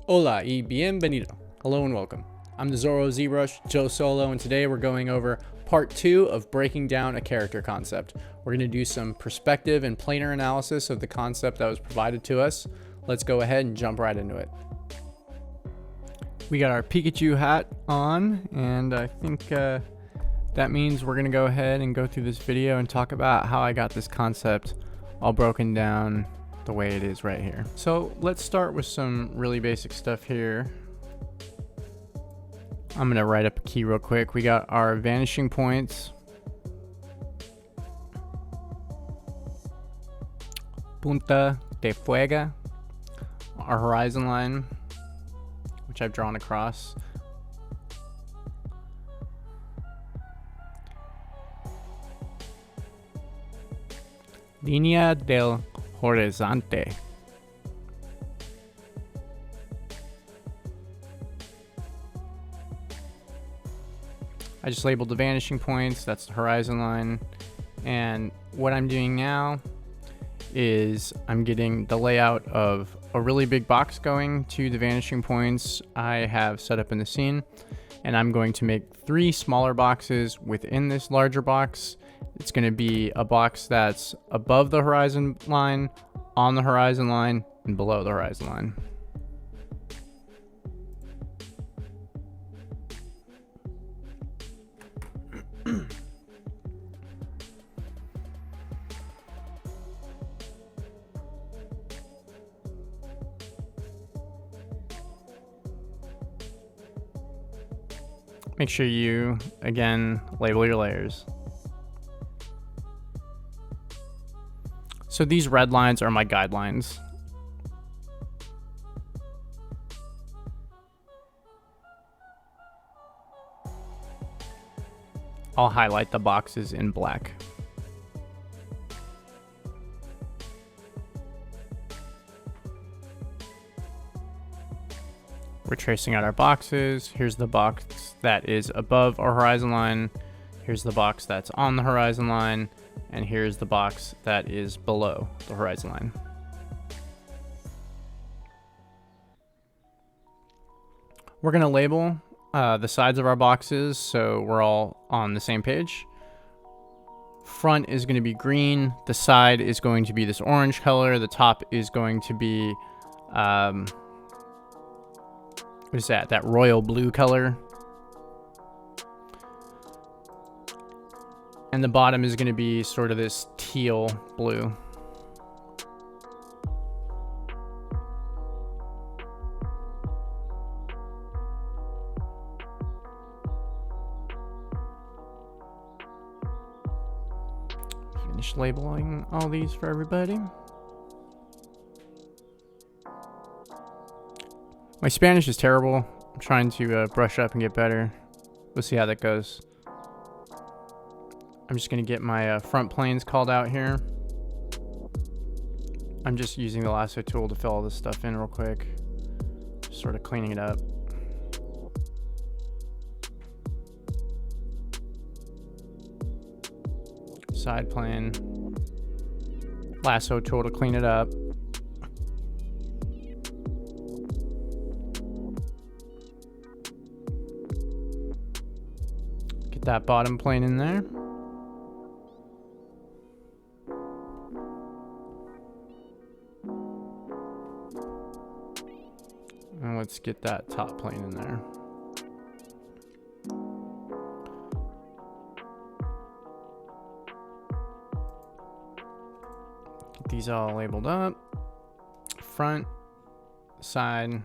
Hola y bienvenido. Hello and welcome. I'm the Zorro ZBrush, Joe Solo, and today we're going over part 2 of breaking down a character concept. We're going to do some perspective and planar analysis of the concept that was provided to us. Let's go ahead and jump right into it. We got our Pikachu hat on, and I think that means we're going to go ahead and go through this video and talk about how I got this concept all broken down the way it is right here. So let's start with some really basic stuff here. I'm gonna write up a key real quick. We got our vanishing points, punta de fuego, our horizon line, which I've drawn across, línea del horizonte, I just labeled the vanishing points, that's the horizon line. And what I'm doing now is I'm getting the layout of a really big box going to the vanishing points I have set up in the scene. And I'm going to make 3 smaller boxes within this larger box. It's going to be a box that's above the horizon line, on the horizon line, and below the horizon line. Make sure you, again, label your layers. So these red lines are my guidelines. I'll highlight the boxes in black. We're tracing out our boxes. Here's the box that is above our horizon line. Here's the box that's on the horizon line. And here's the box that is below the horizon line. We're going to label the sides of our boxes so we're all on the same page. Front is going to be green. The side is going to be this orange color. The top is going to be, what is that? That royal blue color. And the bottom is going to be sort of this teal blue. Finish labeling all these for everybody. My Spanish is terrible. I'm trying to brush up and get better. We'll see how that goes. I'm just going to get my front planes called out here. I'm just using the lasso tool to fill all this stuff in real quick. Just sort of cleaning it up. Side plane. Lasso tool to clean it up. Get that bottom plane in there. And let's get that top plane in there. Get these all labeled up. Front, side,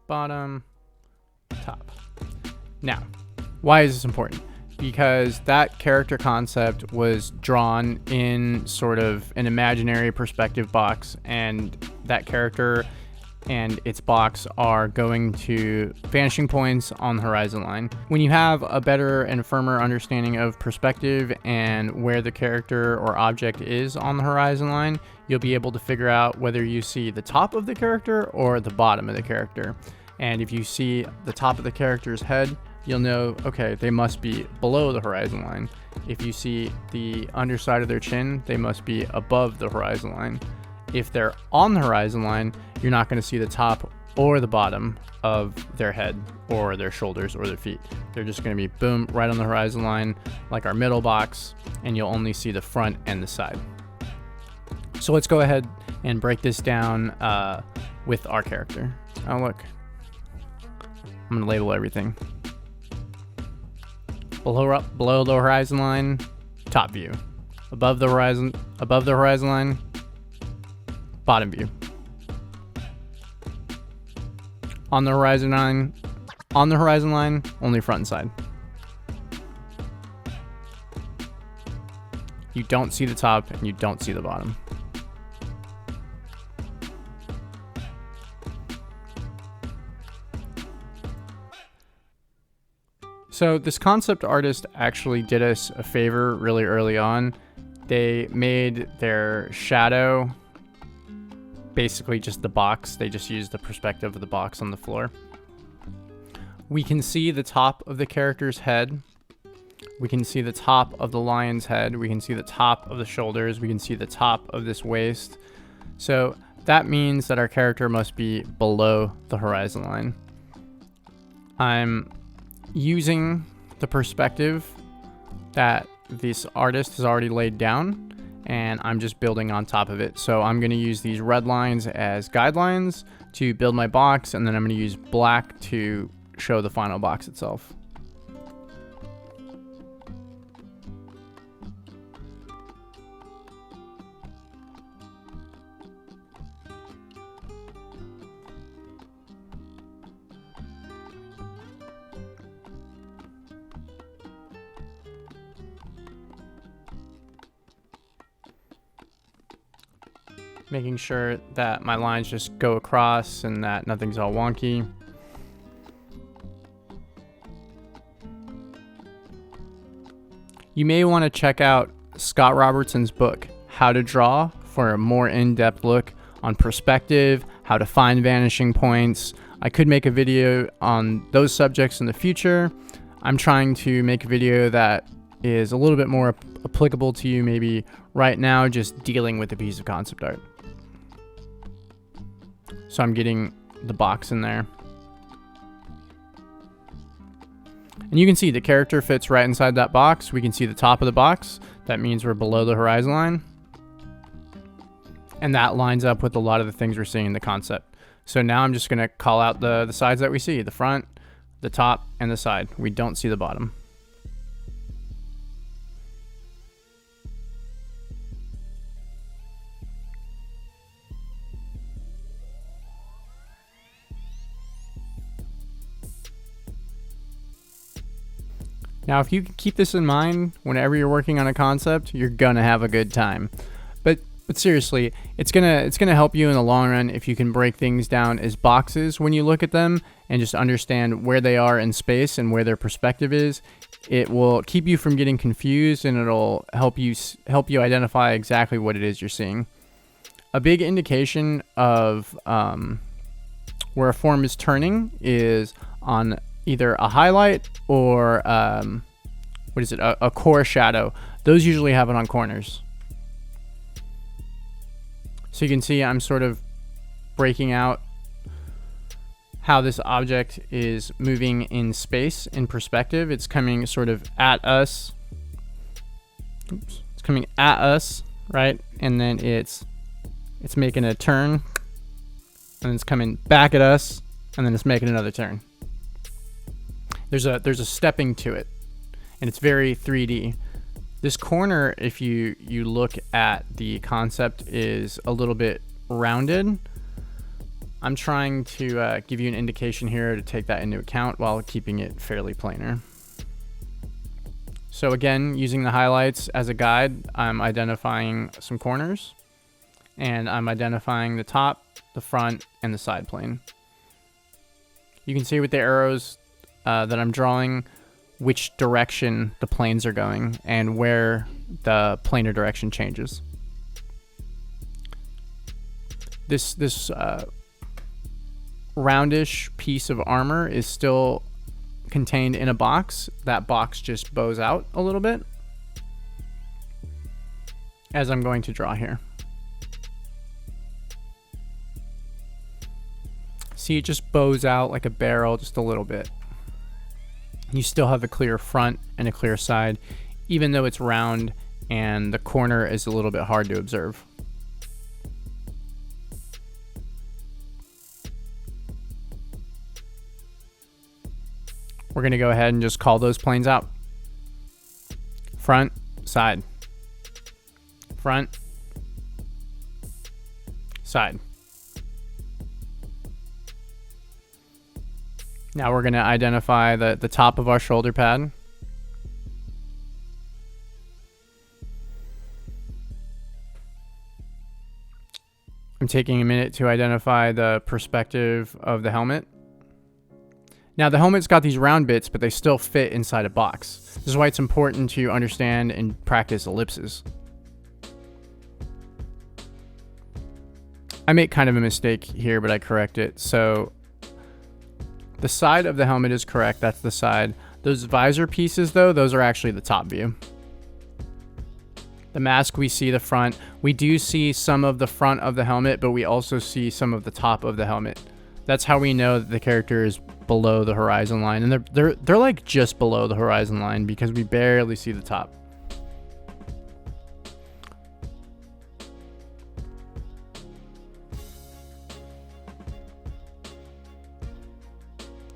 bottom, top. Now, why is this important? Because that character concept was drawn in sort of an imaginary perspective box, and that character and its box are going to vanishing points on the horizon line. When you have a better and firmer understanding of perspective and where the character or object is on the horizon line, you'll be able to figure out whether you see the top of the character or the bottom of the character. And if you see the top of the character's head, you'll know, okay, they must be below the horizon line. If you see the underside of their chin, they must be above the horizon line. if they're on the horizon line, you're not going to see the top or the bottom of their head or their shoulders or their feet. They're just going to be boom, right on the horizon line, like our middle box, and you'll only see the front and the side. So let's go ahead and break this down with our character. Oh, look. I'm going to label everything. Below the horizon line, top view. Above the horizon line, bottom view. On the horizon line, only front and side. You don't see the top and you don't see the bottom. So this concept artist actually did us a favor really early on. They made their shadow basically just the box. They just used the perspective of the box on the floor. We can see the top of the character's head. We can see the top of the lion's head. We can see the top of the shoulders. We can see the top of this waist. So that means that our character must be below the horizon line. I'm using the perspective that this artist has already laid down, and I'm just building on top of it. So I'm going to use these red lines as guidelines to build my box, and then I'm going to use black to show the final box itself. Making sure that my lines just go across and that nothing's all wonky. You may want to check out Scott Robertson's book, How to Draw, for a more in-depth look on perspective, how to find vanishing points. I could make a video on those subjects in the future. I'm trying to make a video that is a little bit more applicable to you maybe right now, just dealing with a piece of concept art. So I'm getting the box in there. And you can see the character fits right inside that box. We can see the top of the box. That means we're below the horizon line. And that lines up with a lot of the things we're seeing in the concept. So now I'm just going to call out the sides that we see. The front, the top, and the side. We don't see the bottom. Now, if you keep this in mind whenever you're working on a concept, you're gonna have a good time. But seriously, it's gonna help you in the long run if you can break things down as boxes when you look at them and just understand where they are in space and where their perspective is. It will keep you from getting confused, and it'll help you identify exactly what it is you're seeing. A big indication of where a form is turning is on either a highlight or a core shadow. Those usually have it on corners. So you can see I'm sort of breaking out how this object is moving in space, in perspective. It's coming sort of at us. Oops. It's coming at us, right? And then it's making a turn, and it's coming back at us, and then it's making another turn. There's a stepping to it, and it's very 3D. This corner, if you look at the concept, is a little bit rounded. I'm trying to give you an indication here to take that into account while keeping it fairly planar. So again, using the highlights as a guide, I'm identifying some corners, and I'm identifying the top, the front, and the side plane. You can see with the arrows that I'm drawing which direction the planes are going and where the planar direction changes. This roundish piece of armor is still contained in a box. That box just bows out a little bit, as I'm going to draw here. See, it just bows out like a barrel just a little bit. You still have a clear front and a clear side, even though it's round and the corner is a little bit hard to observe. We're going to go ahead and just call those planes out. Front, side. Front, side. Now we're going to identify the top of our shoulder pad. I'm taking a minute to identify the perspective of the helmet. Now the helmet's got these round bits, but they still fit inside a box. This is why it's important to understand and practice ellipses. I make kind of a mistake here, but I correct it. So the side of the helmet is correct. That's the side. Those visor pieces, though, those are actually the top view. The mask, we see the front. We do see some of the front of the helmet, but we also see some of the top of the helmet. That's how we know that the character is below the horizon line, and they're like just below the horizon line because we barely see the top.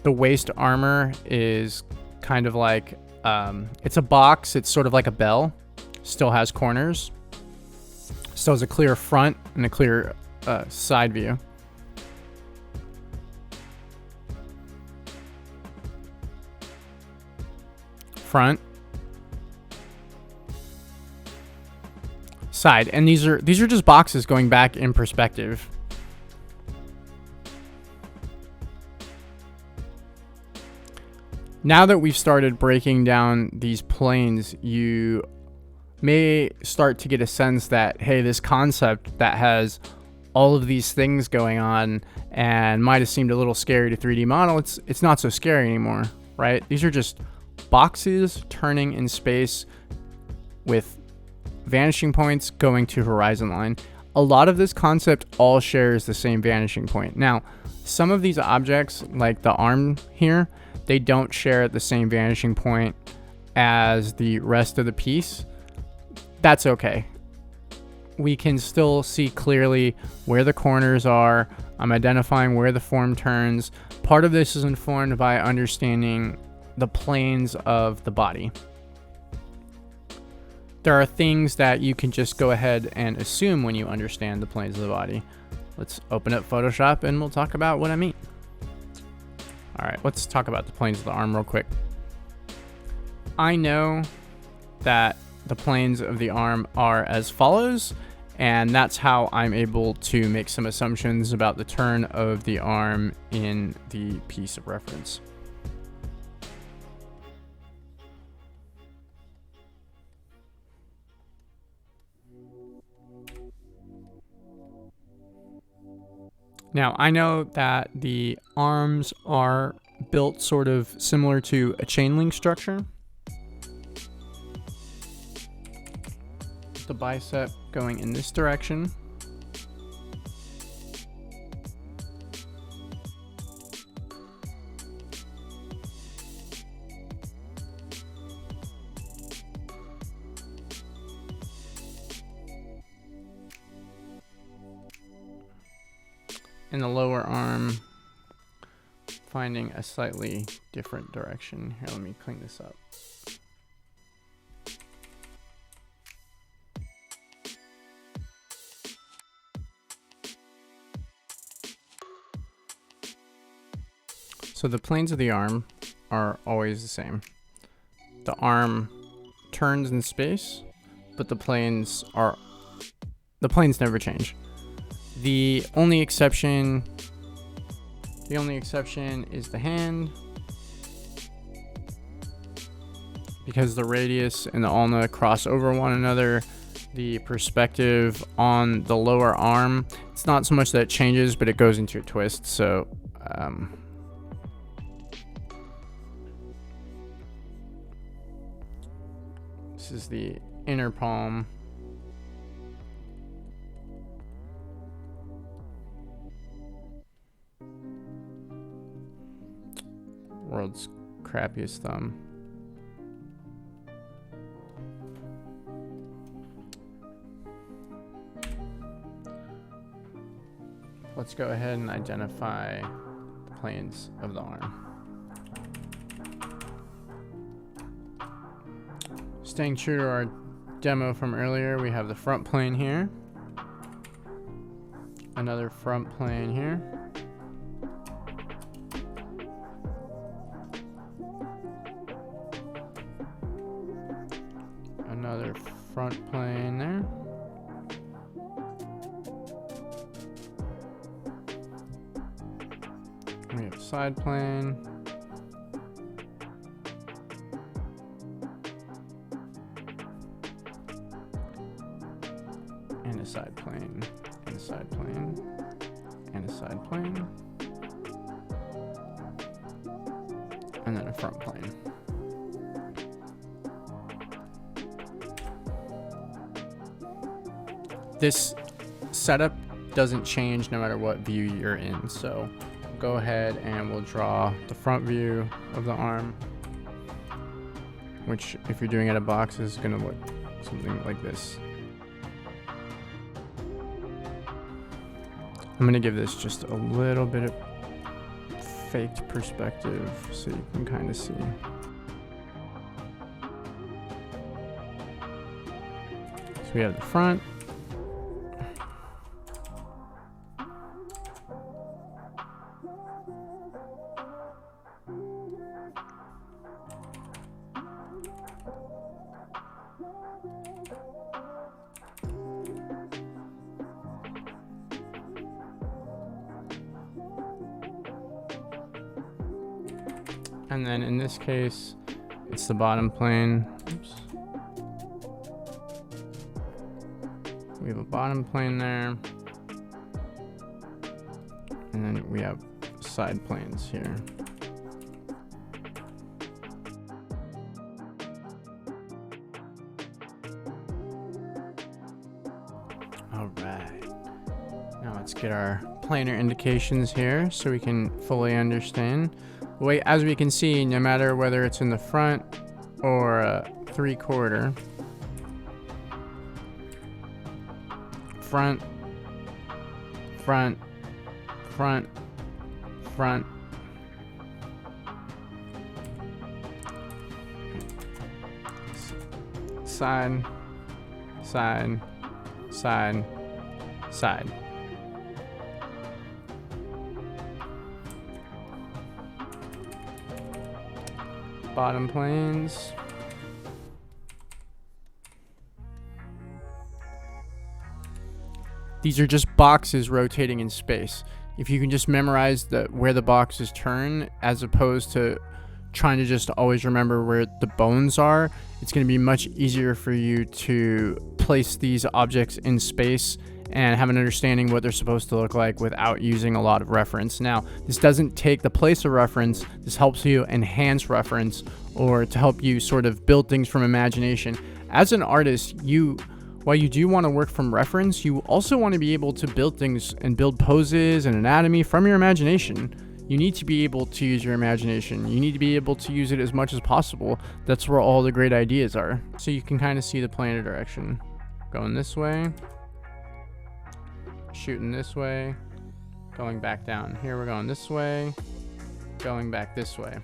The waist armor is kind of like it's a box. It's sort of like a bell. Still has corners. Still has a clear front and a clear side view. Front, side, and these are just boxes going back in perspective. Now that we've started breaking down these planes, you may start to get a sense that, hey, this concept that has all of these things going on and might have seemed a little scary to 3D model, it's not so scary anymore, right? These are just boxes turning in space with vanishing points going to horizon line. A lot of this concept all shares the same vanishing point. Now, some of these objects, like the arm here, they don't share the same vanishing point as the rest of the piece. That's okay. We can still see clearly where the corners are. I'm identifying where the form turns. Part of this is informed by understanding the planes of the body. There are things that you can just go ahead and assume when you understand the planes of the body. Let's open up Photoshop and we'll talk about what I mean. All right, let's talk about the planes of the arm real quick. I know that the planes of the arm are as follows, and that's how I'm able to make some assumptions about the turn of the arm in the piece of reference. Now, I know that the arms are built sort of similar to a chain link structure. The bicep going in this direction. And the lower arm finding a slightly different direction. Here, let me clean this up. So the planes of the arm are always the same. The arm turns in space, but the planes never change. The only exception is the hand, because the radius and the ulna cross over one another. The perspective on the lower arm, it's not so much that it changes, but it goes into a twist. So this is the inner palm. World's crappiest thumb. Let's go ahead and identify the planes of the arm. Staying true to our demo from earlier, we have the front plane here. Another front plane here. Another front plane there. We have a side plane. And a side plane. And a side plane. And a side plane. And then a front plane. This setup doesn't change no matter what view you're in, so go ahead and we'll draw the front view of the arm, which if you're doing it out of box is going to look something like this. I'm going to give this just a little bit of faked perspective so you can kind of see. So we have the front. And then in this case, it's the bottom plane. Oops. We have a bottom plane there. And then we have side planes here. All right. Now let's get our planar indications here so we can fully understand. Wait, as we can see, no matter whether it's in the front or a 3/4, front, front, front, front, side, side, side, side. Bottom planes. These are just boxes rotating in space. If you can just memorize where the boxes turn, as opposed to trying to just always remember where the bones are, it's going to be much easier for you to place these objects in space and have an understanding what they're supposed to look like without using a lot of reference. Now, this doesn't take the place of reference. This helps you enhance reference or to help you sort of build things from imagination. As an artist, while you do want to work from reference, you also want to be able to build things and build poses and anatomy from your imagination. You need to be able to use your imagination. You need to be able to use it as much as possible. That's where all the great ideas are. So you can kind of see the planar direction. Going this way. Shooting this way, going back down. Here we're going this way, going back this way.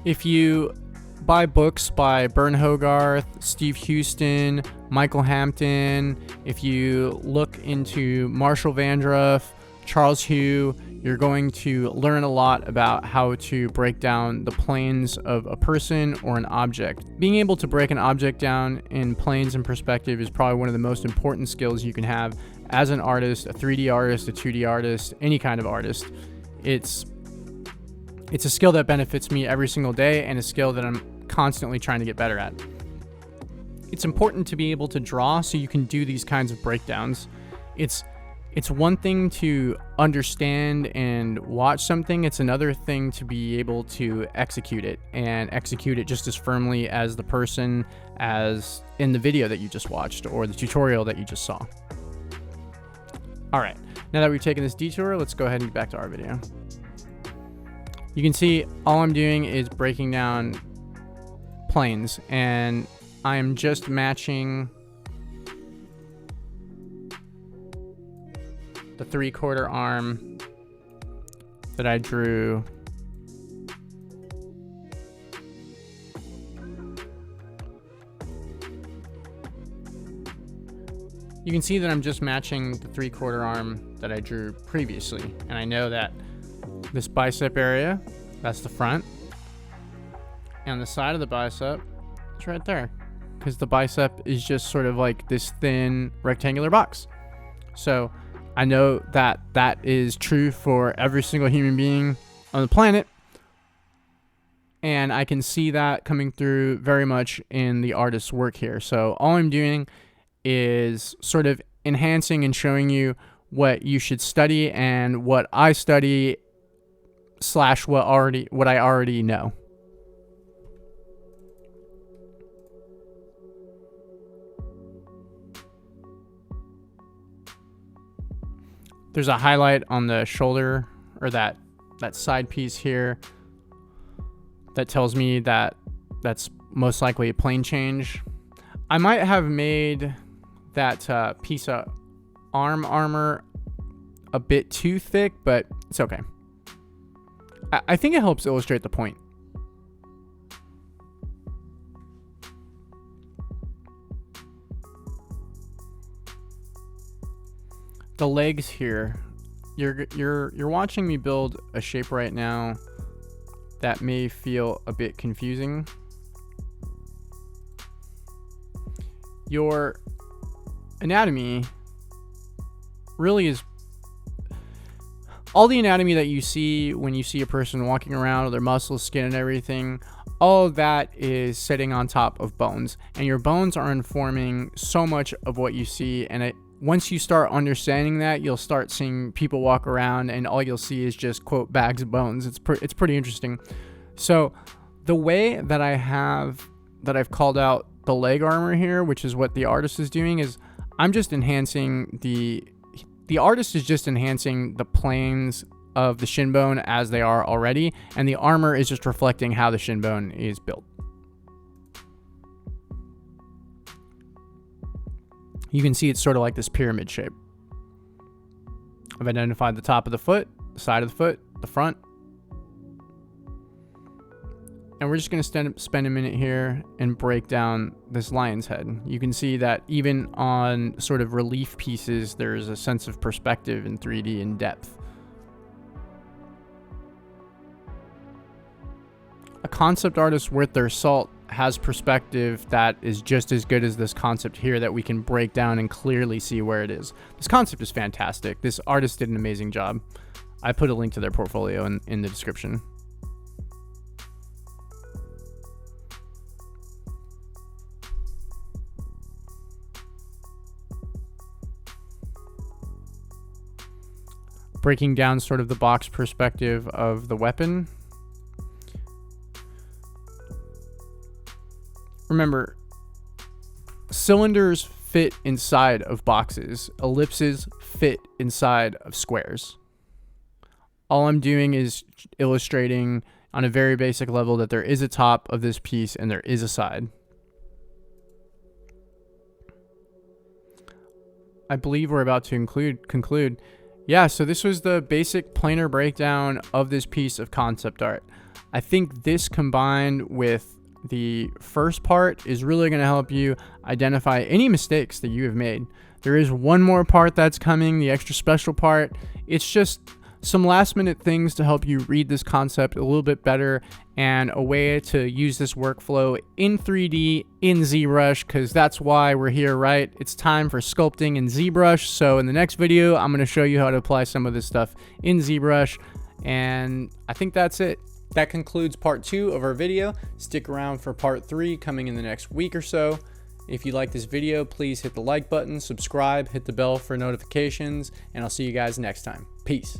If you buy books by Bern Hogarth, Steve Houston, Michael Hampton, if you look into Marshall Vandruff, Charles Hugh, you're going to learn a lot about how to break down the planes of a person or an object. Being able to break an object down in planes and perspective is probably one of the most important skills you can have as an artist, a 3D artist, a 2D artist, any kind of artist. It's a skill that benefits me every single day and a skill that I'm constantly trying to get better at. It's important to be able to draw so you can do these kinds of breakdowns. It's one thing to understand and watch something. It's another thing to be able to execute it and execute it just as firmly as the person as in the video that you just watched or the tutorial that you just saw. All right, now that we've taken this detour, let's go ahead and get back to our video. You can see all I'm doing is breaking down planes, and I am just matching the 3/4 arm that I drew You can see that I'm just matching the 3/4 arm that I drew previously. And I know that this bicep area, that's the front. And the side of the bicep, it's right there. Because the bicep is just sort of like this thin rectangular box. So I know that that is true for every single human being on the planet. And I can see that coming through very much in the artist's work here. So all I'm doing is sort of enhancing and showing you what you should study and what I study / what I already know. There's a highlight on the shoulder, or that side piece here, that tells me that that's most likely a plane change. I might have made that piece of arm armor a bit too thick, but it's okay. I think it helps illustrate the point. The legs here, you're watching me build a shape right now that may feel a bit confusing. Your anatomy really is all the anatomy that you see when you see a person walking around with their muscles, skin, and everything. All of that is sitting on top of bones, and your bones are informing so much of what you see. And once you start understanding that, you'll start seeing people walk around and all you'll see is just, quote, bags of bones. It's pretty interesting. So the way that I've called out the leg armor here, which is what the artist is doing, is I'm just enhancing the artist is just enhancing the planes of the shin bone as they are already, and the armor is just reflecting how the shin bone is built. You can see it's sort of like this pyramid shape. I've identified the top of the foot, the side of the foot, the front. And we're just going to spend a minute here and break down this lion's head. You can see that even on sort of relief pieces, there's a sense of perspective in 3D and depth. A concept artist worth their salt has perspective that is just as good as this concept here that we can break down and clearly see where it is. This concept is fantastic. This artist did an amazing job. I put a link to their portfolio in the description. Breaking down sort of the box perspective of the weapon. Remember, cylinders fit inside of boxes. Ellipses fit inside of squares. All I'm doing is illustrating on a very basic level that there is a top of this piece and there is a side. I believe we're about to conclude. Yeah, so this was the basic planar breakdown of this piece of concept art. I think this combined with the first part is really going to help you identify any mistakes that you have made. There is one more part that's coming, the extra special part. It's just some last minute things to help you read this concept a little bit better, and a way to use this workflow in 3D in ZBrush, because that's why we're here, right? It's time for sculpting in ZBrush. So in the next video, I'm going to show you how to apply some of this stuff in ZBrush, and I think that's it. That concludes part 2 of our video. Stick around for part 3 coming in the next week or so. If you like this video, please hit the like button, subscribe, hit the bell for notifications, and I'll see you guys next time. Peace.